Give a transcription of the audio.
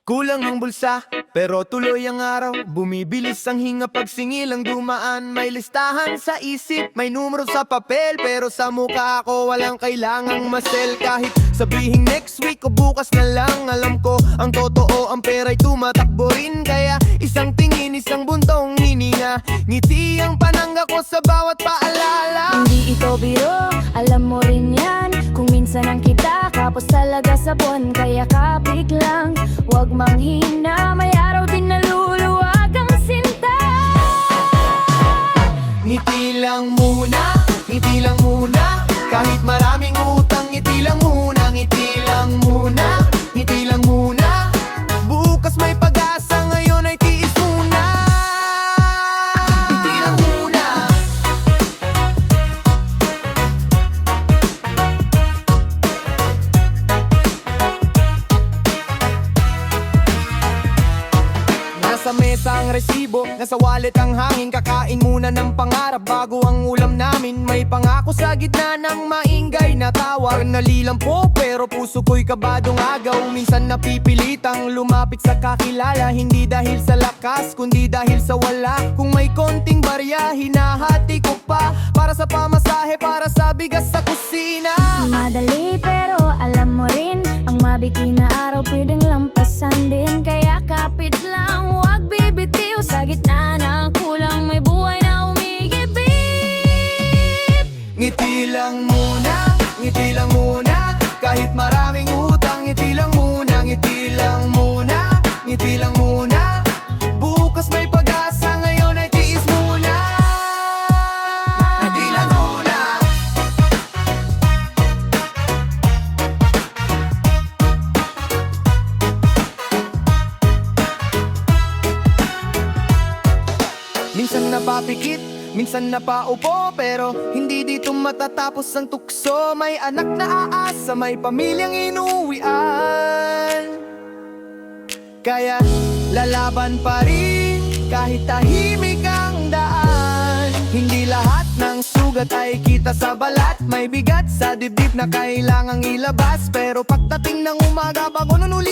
Kulang ang bulsa, pero tuloy ang araw. Bumibilis ang hinga pag singilang dumaan. May listahan sa isip, may numero sa papel, pero sa mukha ako walang kailangang masel. Kahit sabihing next week o bukas na lang, alam ko ang totoo, ang pera'y tumatakbo rin. Kaya isang tingin, isang buntong hininga, ngiti ang panangga ko sa bawat paalala. Hindi ito biro, alam mo rin yan. Kung minsan ang kita, kapos talaga sa buwan. Kaya kapit lang, huwag manghina. May araw din naluluwag ang sinta. Ngiti lang muna, ngiti lang muna. Kahit maraming utang, ngiti lang muna. Ngiti lang muna, ngiti lang muna. Bukas may pag-asa, ngayon ay tiis muna. Ngiti lang muna. Nasa mesa ang resibo, nasa wallet ang hangin. Kakain muna ng pangarap bago ang ulam namin. May pangako sa gitna ng maingay na tawa. Nalilampo pero puso ko'y kabadong agaw. Minsan napipilitang lumapit sa kakilala, hindi dahil sa lakas kundi dahil sa wala. Kung may konting barya, hinahati ko pa, para sa pamasahe, para sa bigas sa kusina. Madali pero alam mo rin, ang mabiki na araw pwedeng lampasan din. Kaya kapit lang, huwag bibitiw. Sa gitna ng kulang, may buhay na umigibip. Ngiti lang muna, ngiti lang muna. Kahit maraming utang, ngiti lang muna. Ngiti lang muna, ngiti lang muna. Bukas may pag-asa, ngayon ay tiis muna. Ngiti lang muna. Minsan napapikit, minsan napaupo, pero hindi dito matatapos ang tukso. May anak na aasa, may pamilyang inuwian. Kaya lalaban pa rin kahit tahimik ang daan. Hindi lahat ng sugat ay kita sa balat. May bigat sa dibdib na kailangang ilabas, pero pagdating ng umaga bago nun